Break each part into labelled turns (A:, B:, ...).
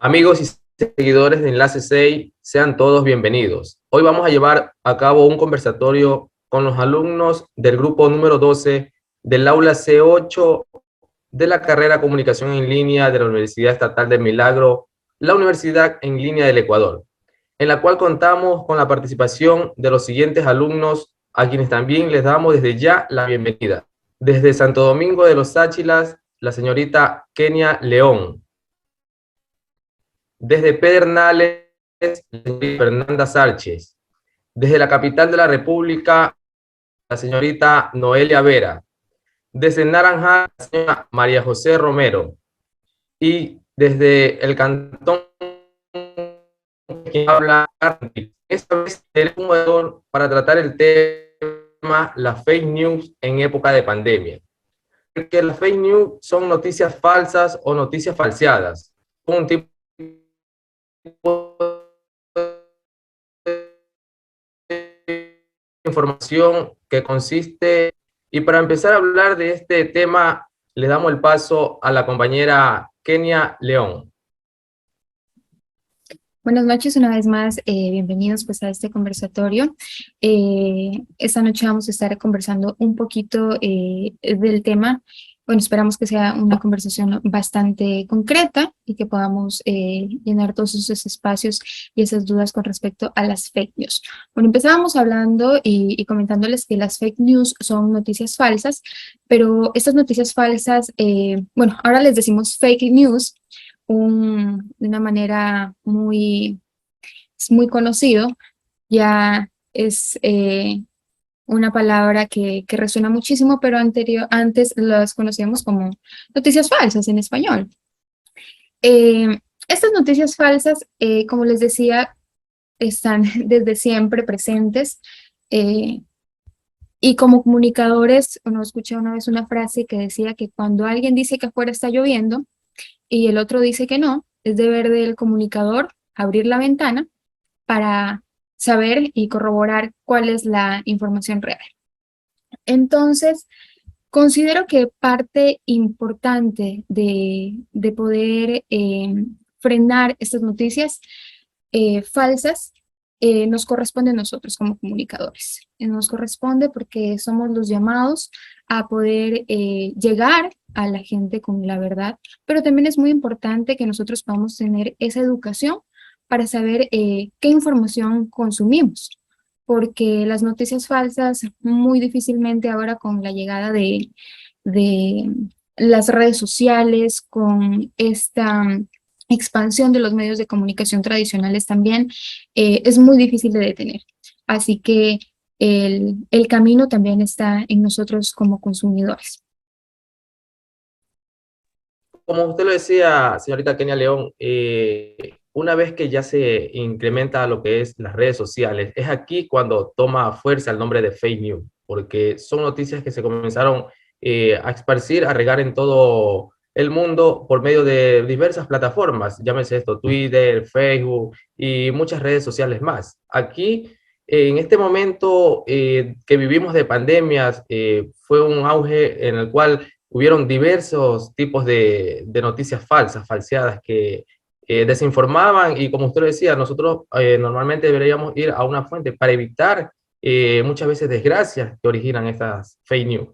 A: Amigos y seguidores de Enlace 6, sean todos bienvenidos. Hoy vamos a llevar a cabo un conversatorio con los alumnos del grupo número 12 del aula C8 de la carrera Comunicación en Línea de la Universidad Estatal del Milagro, la Universidad en Línea del Ecuador, en la cual contamos con la participación de los siguientes alumnos, a quienes también les damos desde ya la bienvenida. Desde Santo Domingo de los Áchilas, la señorita Kenia León. Desde Pedernales, Fernanda Sánchez. Desde la capital de la República, la señorita Noelia Vera. Desde Naranjal, la señora María José Romero. Y desde el cantón que habla, esta vez tenemos un modelo para tratar el tema las fake news en época de pandemia. Porque las fake news son noticias falsas o noticias falseadas. Un tipo de información que consiste, y para empezar a hablar de este tema, le damos el paso a la compañera Kenia León.
B: Buenas noches una vez más, bienvenidos pues a este conversatorio. Esta noche vamos a estar conversando un poquito del tema. Bueno, esperamos que sea una conversación bastante concreta y que podamos llenar todos esos espacios y esas dudas con respecto a las fake news. Bueno, empezábamos hablando y comentándoles que las fake news son noticias falsas, pero estas noticias falsas, bueno, ahora les decimos fake news, de una manera muy conocido, ya es una palabra que resuena muchísimo, pero antes las conocíamos como noticias falsas en español. Estas noticias falsas, como les decía, están desde siempre presentes, y como comunicadores, uno escuché una vez una frase que decía que cuando alguien dice que afuera está lloviendo, y el otro dice que no, es deber del comunicador abrir la ventana para saber y corroborar cuál es la información real. Entonces, considero que parte importante de poder frenar estas noticias falsas nos corresponde a nosotros como comunicadores. Nos corresponde porque somos los llamados a poder llegar a la gente con la verdad, pero también es muy importante que nosotros podamos tener esa educación para saber qué información consumimos, porque las noticias falsas muy difícilmente ahora con la llegada de las redes sociales, con esta expansión de los medios de comunicación tradicionales también, es muy difícil de detener. Así que el camino también está en nosotros como consumidores.
A: Como usted lo decía, señorita Kenia León, una vez que ya se incrementa lo que es las redes sociales, es aquí cuando toma fuerza el nombre de fake news, porque son noticias que se comenzaron a esparcir, a regar en todo el mundo por medio de diversas plataformas, llámese esto, Twitter, Facebook y muchas redes sociales más. Aquí, en este momento que vivimos de pandemias, fue un auge en el cual hubieron diversos tipos de noticias falsas, falseadas, que desinformaban, y como usted lo decía, nosotros normalmente deberíamos ir a una fuente para evitar muchas veces desgracias que originan estas fake news.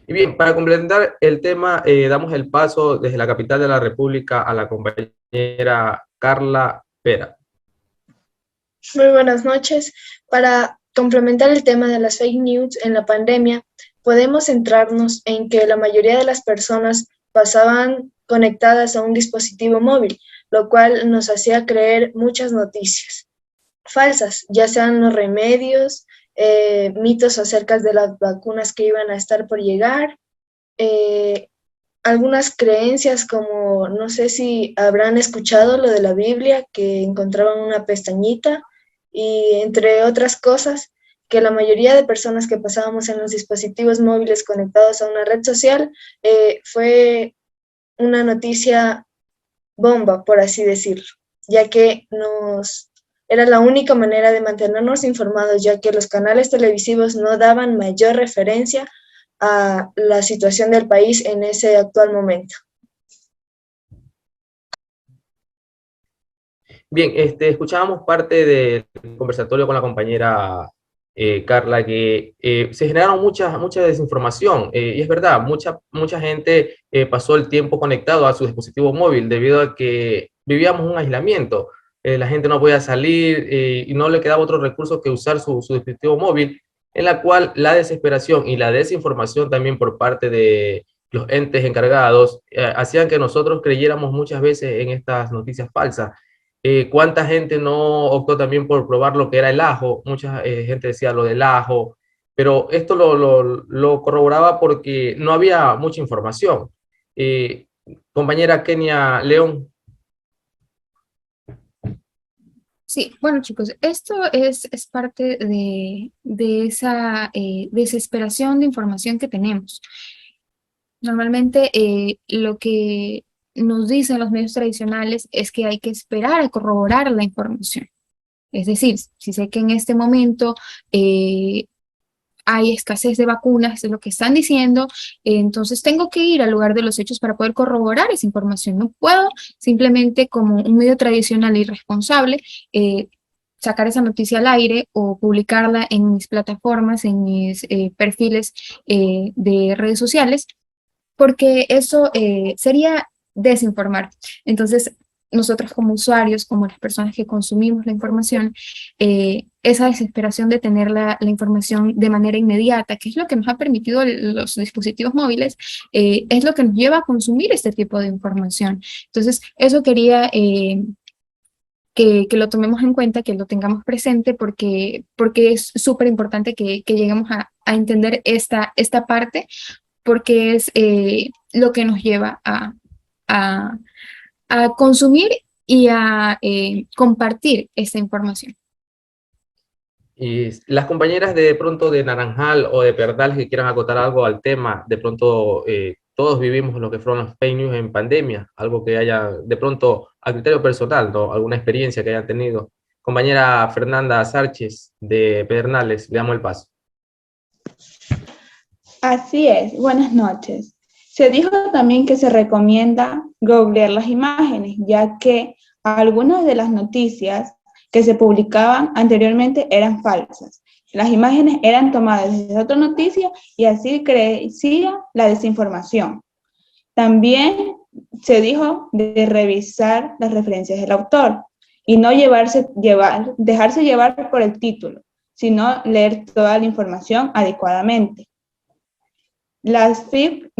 A: Y bien, para complementar el tema, damos el paso desde la capital de la República a la compañera Carla Pera.
C: Muy buenas noches. Para complementar el tema de las fake news en la pandemia, podemos centrarnos en que la mayoría de las personas pasaban conectadas a un dispositivo móvil, lo cual nos hacía creer muchas noticias falsas, ya sean los remedios, mitos acerca de las vacunas que iban a estar por llegar, algunas creencias como, no sé si habrán escuchado lo de la Biblia, que encontraban una pestañita, y entre otras cosas, que la mayoría de personas que pasábamos en los dispositivos móviles conectados a una red social fue una noticia bomba, por así decirlo, ya que era la única manera de mantenernos informados, ya que los canales televisivos no daban mayor referencia a la situación del país en ese actual momento.
A: Bien, escuchábamos parte del conversatorio con la compañera Carla, que se generaron mucha desinformación, y es verdad, mucha gente pasó el tiempo conectado a su dispositivo móvil debido a que vivíamos un aislamiento. La gente no podía salir y no le quedaba otro recurso que usar su dispositivo móvil, en la cual la desesperación y la desinformación también por parte de los entes encargados hacían que nosotros creyéramos muchas veces en estas noticias falsas. ¿Cuánta gente no optó también por probar lo que era el ajo? Mucha gente decía lo del ajo, pero esto lo corroboraba porque no había mucha información. Eh, Compañera Kenia León.
B: Sí, bueno chicos, esto es parte de esa desesperación de información que tenemos. Normalmente lo que nos dicen los medios tradicionales es que hay que esperar a corroborar la información. Es decir, si sé que en este momento hay escasez de vacunas, es lo que están diciendo, entonces tengo que ir al lugar de los hechos para poder corroborar esa información. No puedo simplemente como un medio tradicional e irresponsable sacar esa noticia al aire o publicarla en mis plataformas, en mis perfiles de redes sociales, porque eso sería desinformar. Entonces, nosotros como usuarios, como las personas que consumimos la información, esa desesperación de tener la información de manera inmediata, que es lo que nos ha permitido los dispositivos móviles, es lo que nos lleva a consumir este tipo de información. Entonces, eso quería que lo tomemos en cuenta, que lo tengamos presente, porque es súper importante que lleguemos a entender esta parte, porque es lo que nos lleva a, a consumir y a compartir esta información.
A: Y las compañeras de pronto de Naranjal o de Perdal que quieran acotar algo al tema, de pronto todos vivimos lo que fueron las fake news en pandemia, algo que haya de pronto a criterio personal, ¿no? Alguna experiencia que hayan tenido. Compañera Fernanda Sánchez de Pedernales, le damos el paso.
D: Así es, buenas noches. Se dijo también que se recomienda googlear las imágenes, ya que algunas de las noticias que se publicaban anteriormente eran falsas. Las imágenes eran tomadas desde otra noticia y así crecía la desinformación. También se dijo de revisar las referencias del autor y no dejarse llevar por el título, sino leer toda la información adecuadamente. Las fake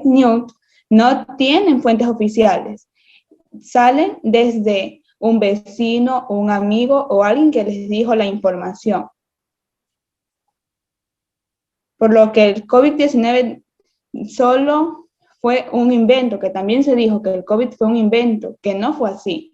D: news no tienen fuentes oficiales. Salen desde un vecino, un amigo o alguien que les dijo la información. Por lo que el COVID-19 solo fue un invento, que también se dijo que el COVID fue un invento, que no fue así.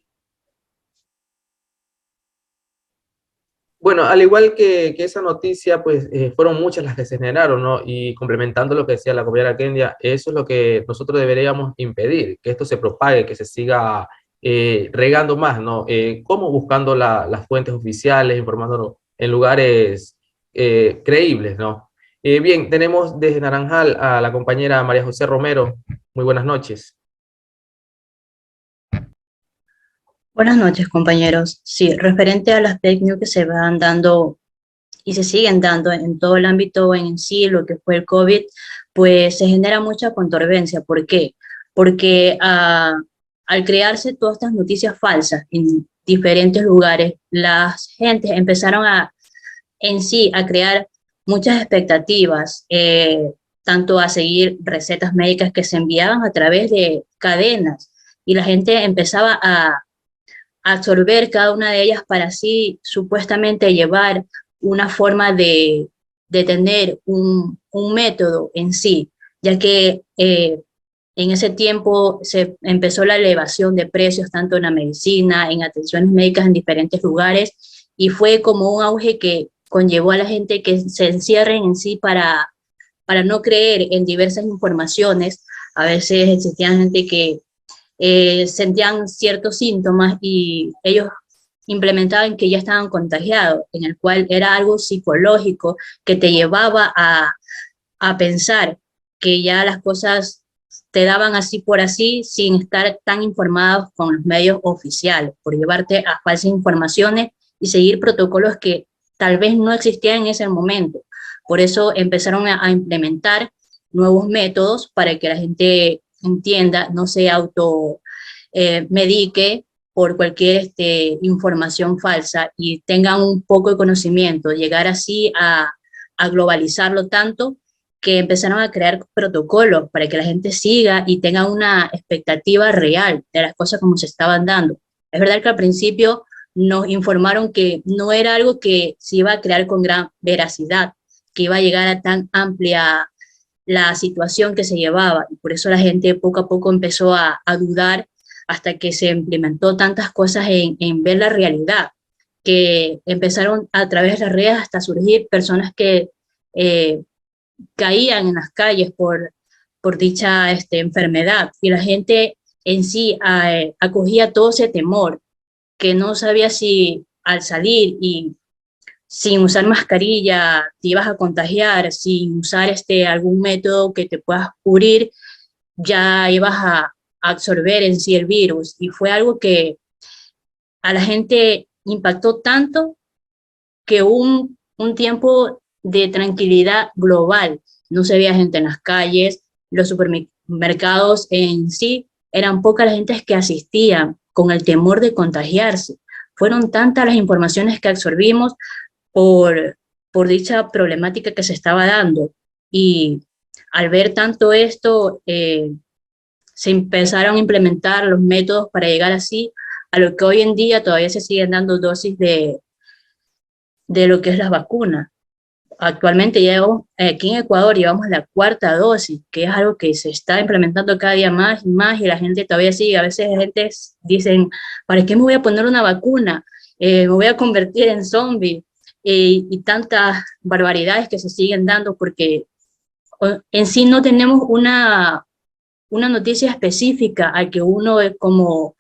A: Bueno, al igual que esa noticia, pues fueron muchas las que se generaron, ¿no? Y complementando lo que decía la compañera Kenia, eso es lo que nosotros deberíamos impedir, que esto se propague, que se siga regando más, ¿no? ¿Cómo? Buscando las fuentes oficiales, informándonos en lugares creíbles, ¿no? Bien, tenemos desde Naranjal a la compañera María José Romero. Muy buenas noches.
E: Buenas noches, compañeros. Sí, referente a las fake news que se van dando y se siguen dando en todo el ámbito en sí, lo que fue el COVID, pues se genera mucha controversia. ¿Por qué? Porque al crearse todas estas noticias falsas en diferentes lugares, las gentes empezaron en sí a crear muchas expectativas, tanto a seguir recetas médicas que se enviaban a través de cadenas, y la gente empezaba a absorber cada una de ellas para así supuestamente llevar una forma de tener un método en sí, ya que en ese tiempo se empezó la elevación de precios tanto en la medicina, en atenciones médicas en diferentes lugares, y fue como un auge que conllevó a la gente que se encierren en sí para no creer en diversas informaciones. A veces existían gente que sentían ciertos síntomas y ellos implementaban que ya estaban contagiados, en el cual era algo psicológico que te llevaba a pensar que ya las cosas te daban así por así sin estar tan informados con los medios oficiales, por llevarte a falsas informaciones y seguir protocolos que tal vez no existían en ese momento. Por eso empezaron a implementar nuevos métodos para que la gente entienda, no se auto medique por cualquier información falsa y tengan un poco de conocimiento, llegar así a globalizarlo tanto que empezaron a crear protocolos para que la gente siga y tenga una expectativa real de las cosas como se estaban dando. Es verdad que al principio nos informaron que no era algo que se iba a crear con gran veracidad, que iba a llegar a tan amplia la situación que se llevaba, y por eso la gente poco a poco empezó a dudar hasta que se implementó tantas cosas en ver la realidad, que empezaron a través de las redes hasta surgir personas que caían en las calles por dicha enfermedad, y la gente en sí acogía todo ese temor, que no sabía si al salir y sin usar mascarilla te ibas a contagiar, sin usar algún método que te puedas cubrir, ya ibas a absorber en sí el virus. Y fue algo que a la gente impactó tanto que un tiempo de tranquilidad global. No se veía gente en las calles, los supermercados en sí eran pocas las gentes que asistían con el temor de contagiarse. Fueron tantas las informaciones que absorbimos por dicha problemática que se estaba dando. Y al ver tanto esto, se empezaron a implementar los métodos para llegar así a lo que hoy en día todavía se siguen dando dosis de lo que es la vacuna. Actualmente llevamos, aquí en Ecuador llevamos la cuarta dosis, que es algo que se está implementando cada día más y más, y la gente todavía sigue. A veces la gente dicen, ¿para qué me voy a poner una vacuna? Me voy a convertir en zombie. Y tantas barbaridades que se siguen dando, porque en sí no tenemos una noticia específica a que uno como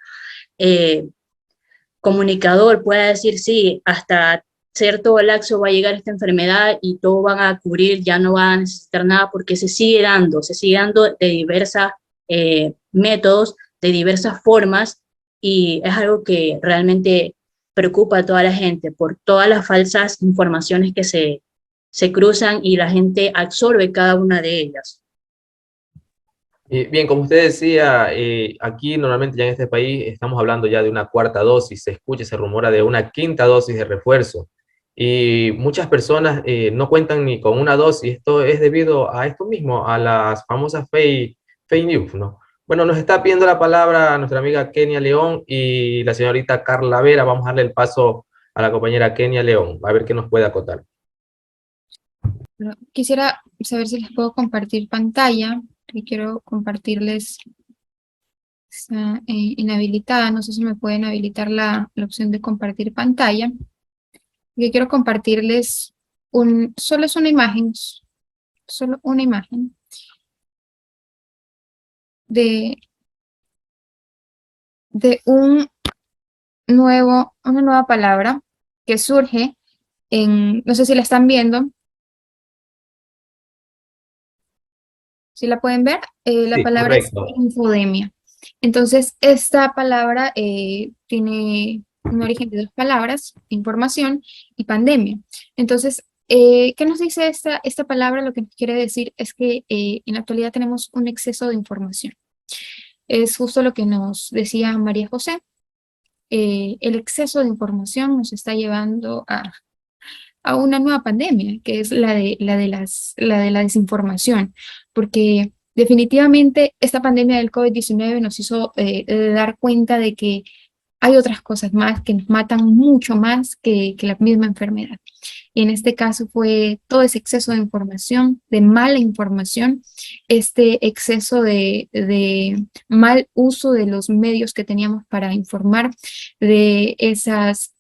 E: comunicador pueda decir, sí, hasta cierto lapso va a llegar esta enfermedad y todo van a cubrir, ya no van a necesitar nada, porque se sigue dando de diversas métodos, de diversas formas, y es algo que realmente preocupa a toda la gente por todas las falsas informaciones que se cruzan y la gente absorbe cada una de ellas.
A: Bien, como usted decía, aquí normalmente ya en este país estamos hablando ya de una cuarta dosis, se escucha, se rumora de una quinta dosis de refuerzo, y muchas personas no cuentan ni con una dosis. Esto es debido a esto mismo, a las famosas fake news, ¿no? Bueno, nos está pidiendo la palabra nuestra amiga Kenia León y la señorita Carla Vera. Vamos a darle el paso a la compañera Kenia León, a ver qué nos puede acotar.
B: Quisiera saber si les puedo compartir pantalla, que quiero compartirles. Está inhabilitada, no sé si me pueden habilitar la opción de compartir pantalla. Yo quiero compartirles solo es una imagen, solo una imagen de una nueva palabra que surge no sé si la están viendo. ¿Sí la pueden ver? La
A: Sí,
B: palabra es
A: correcto.
B: infodemia. Entonces, esta palabra tiene un origen de dos palabras, información y pandemia. Entonces, ¿qué nos dice esta palabra? Lo que nos quiere decir es que en la actualidad tenemos un exceso de información. Es justo lo que nos decía María José. El exceso de información nos está llevando a una nueva pandemia, que es la de la desinformación, porque definitivamente esta pandemia del COVID-19 nos hizo dar cuenta de que hay otras cosas más que nos matan mucho más que la misma enfermedad. Y en este caso fue todo ese exceso de información, de mala información, este exceso de mal uso de los medios que teníamos para informar, de esas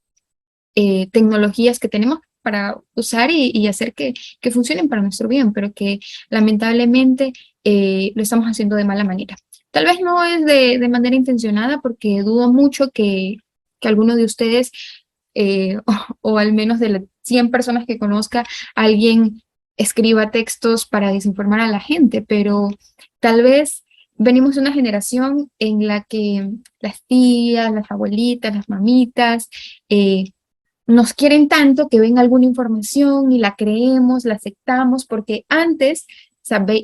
B: tecnologías que tenemos para usar y hacer que funcionen para nuestro bien, pero que lamentablemente lo estamos haciendo de mala manera. Tal vez no es de manera intencionada, porque dudo mucho que que alguno de ustedes, o al menos de las 100 personas que conozca, alguien escriba textos para desinformar a la gente, pero tal vez venimos de una generación en la que las tías, las abuelitas, las mamitas, nos quieren tanto que ven alguna información y la creemos, la aceptamos, porque antes,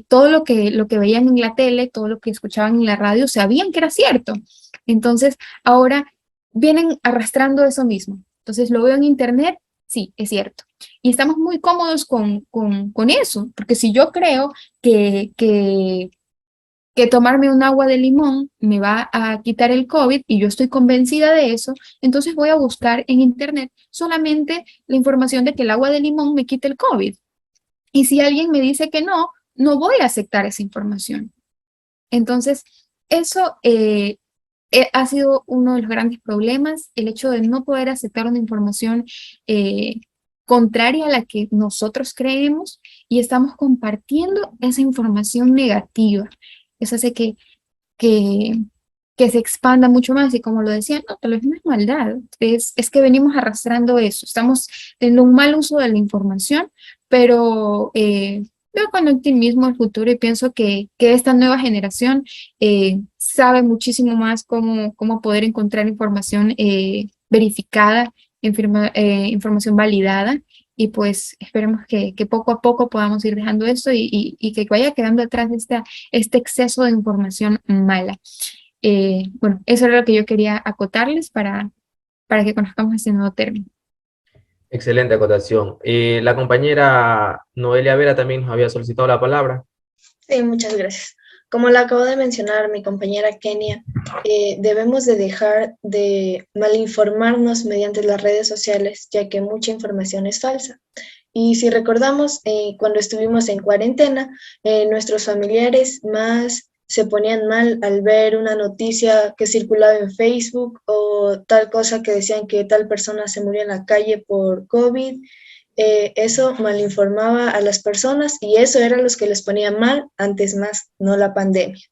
B: todo lo que veían en la tele, todo lo que escuchaban en la radio, sabían que era cierto. Entonces, ahora vienen arrastrando eso mismo. Entonces, lo veo en internet, sí, es cierto. Y estamos muy cómodos con eso, porque si yo creo que tomarme un agua de limón me va a quitar el COVID y yo estoy convencida de eso, entonces voy a buscar en internet solamente la información de que el agua de limón me quite el COVID. Y si alguien me dice que no, no voy a aceptar esa información. Entonces, eso ha sido uno de los grandes problemas, el hecho de no poder aceptar una información contraria a la que nosotros creemos y estamos compartiendo esa información negativa. Eso hace que, que se expanda mucho más y como lo decía, no, tal vez no es maldad, es que venimos arrastrando eso, estamos teniendo un mal uso de la información, pero veo con optimismo el futuro y pienso que esta nueva generación sabe muchísimo más cómo poder encontrar información verificada, información validada, y pues esperemos que poco a poco podamos ir dejando esto y que vaya quedando atrás este exceso de información mala. Bueno, eso era lo que yo quería acotarles para que conozcamos este nuevo término.
A: Excelente acotación. La compañera Noelia Vera también nos había solicitado la palabra.
C: Sí, muchas gracias. Como la acabo de mencionar mi compañera Kenia, debemos de dejar de malinformarnos mediante las redes sociales, ya que mucha información es falsa. Y si recordamos, cuando estuvimos en cuarentena, nuestros familiares más se ponían mal al ver una noticia que circulaba en Facebook o tal cosa que decían que tal persona se murió en la calle por COVID. Eso malinformaba a las personas y eso era los que les ponía mal antes más, no la pandemia.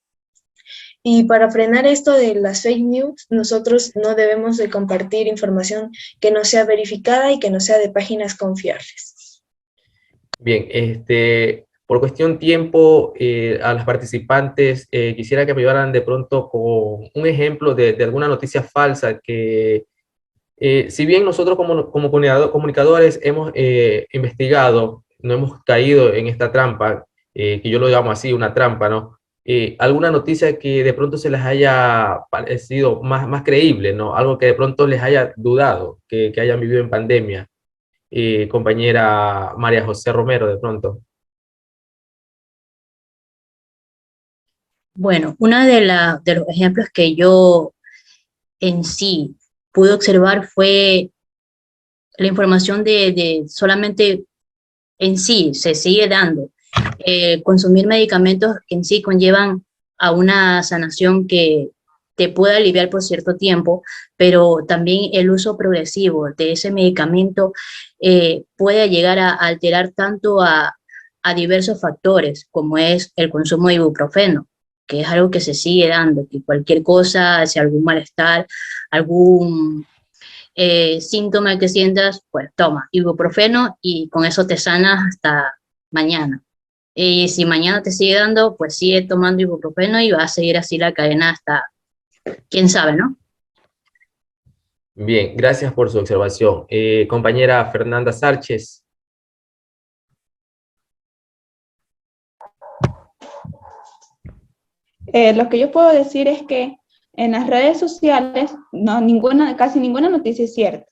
C: Y para frenar esto de las fake news, nosotros no debemos de compartir información que no sea verificada y que no sea de páginas confiables.
A: Bien, por cuestión tiempo, a las participantes quisiera que me ayudaran de pronto con un ejemplo de alguna noticia falsa que, si bien nosotros como comunicadores hemos investigado, no hemos caído en esta trampa, que yo lo llamo así, una trampa, ¿no? Alguna noticia que de pronto se les haya parecido más creíble, ¿no? Algo que de pronto les haya dudado, que hayan vivido en pandemia. Compañera María José Romero, de pronto.
E: Bueno, uno de los ejemplos que yo en sí pude observar fue la información de solamente en sí, se sigue dando. Consumir medicamentos que en sí conllevan a una sanación que te puede aliviar por cierto tiempo, pero también el uso progresivo de ese medicamento puede llegar a alterar tanto a diversos factores, como es el consumo de ibuprofeno, que es algo que se sigue dando, que cualquier cosa, si algún malestar, algún síntoma que sientas, pues toma ibuprofeno y con eso te sanas hasta mañana. Y si mañana te sigue dando, pues sigue tomando ibuprofeno y va a seguir así la cadena hasta, quién sabe, ¿no?
A: Bien, gracias por su observación. Compañera Fernanda Sánchez.
D: Lo que yo puedo decir es que en las redes sociales no, casi ninguna noticia es cierta,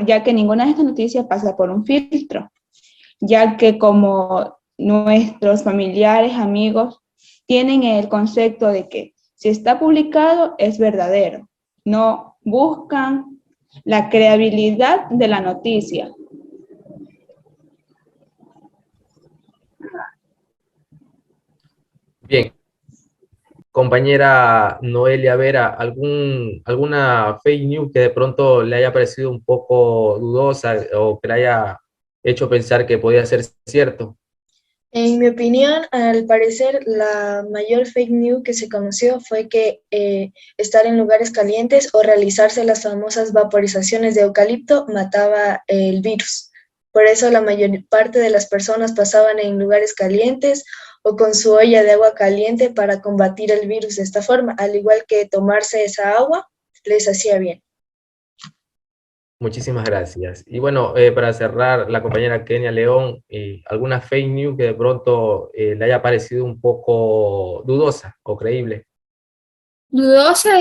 D: ya que ninguna de estas noticias pasa por un filtro, ya que como nuestros familiares, amigos, tienen el concepto de que si está publicado es verdadero, no buscan la creabilidad de la noticia.
A: Bien, compañera Noelia Vera, ¿alguna fake news que de pronto le haya parecido un poco dudosa o que le haya hecho pensar que podía ser cierto?
C: En mi opinión, al parecer, la mayor fake news que se conoció fue que estar en lugares calientes o realizarse las famosas vaporizaciones de eucalipto mataba el virus. Por eso la mayor parte de las personas pasaban en lugares calientes o con su olla de agua caliente para combatir el virus de esta forma, al igual que tomarse esa agua les hacía bien.
A: Muchísimas gracias. Y bueno, para cerrar, la compañera Kenia León, ¿alguna fake news que de pronto le haya parecido un poco dudosa o creíble?
B: Dudosa,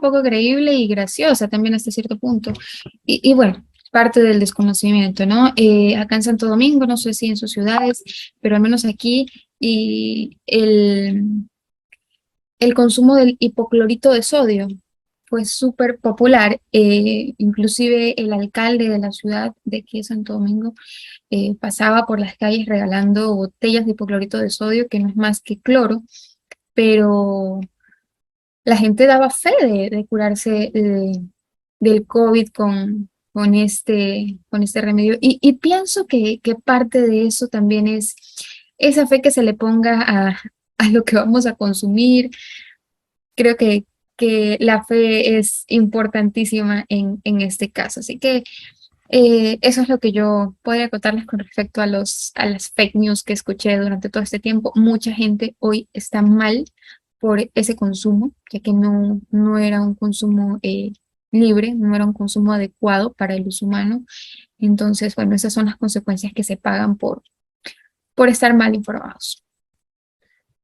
B: poco creíble y graciosa también hasta cierto punto. Y bueno, parte del desconocimiento, ¿no? Acá en Santo Domingo, no sé si en sus ciudades, pero al menos aquí, y el consumo del hipoclorito de sodio fue súper popular. Inclusive el alcalde de la ciudad de aquí de Santo Domingo pasaba por las calles regalando botellas de hipoclorito de sodio, que no es más que cloro, pero la gente daba fe de curarse del COVID con este remedio. Y pienso que parte de eso también es esa fe que se le ponga a lo que vamos a consumir. Creo que la fe es importantísima en este caso. Así que eso es lo que yo podría contarles con respecto a las fake news que escuché durante todo este tiempo. Mucha gente hoy está mal por ese consumo, ya que no era un consumo libre, no era un consumo adecuado para el uso humano. Entonces, bueno, esas son las consecuencias que se pagan por estar mal informados.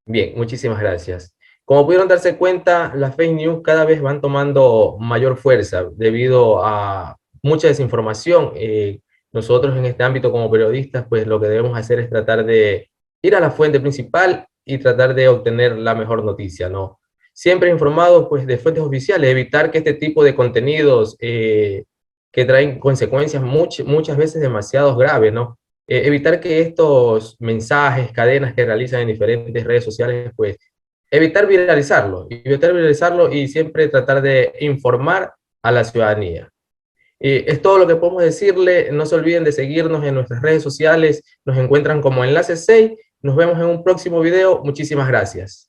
A: Bien, muchísimas gracias. Como pudieron darse cuenta, las fake news cada vez van tomando mayor fuerza debido a mucha desinformación. Nosotros en este ámbito como periodistas, pues lo que debemos hacer es tratar de ir a la fuente principal y tratar de obtener la mejor noticia, ¿no? Siempre informados, pues, de fuentes oficiales, evitar que este tipo de contenidos que traen consecuencias muchas veces demasiado graves, ¿no? Evitar que estos mensajes, cadenas que realizan en diferentes redes sociales, pues evitar viralizarlo y siempre tratar de informar a la ciudadanía. Es todo lo que podemos decirle. No se olviden de seguirnos en nuestras redes sociales. Nos encuentran como Enlace 6. Nos vemos en un próximo video. Muchísimas gracias.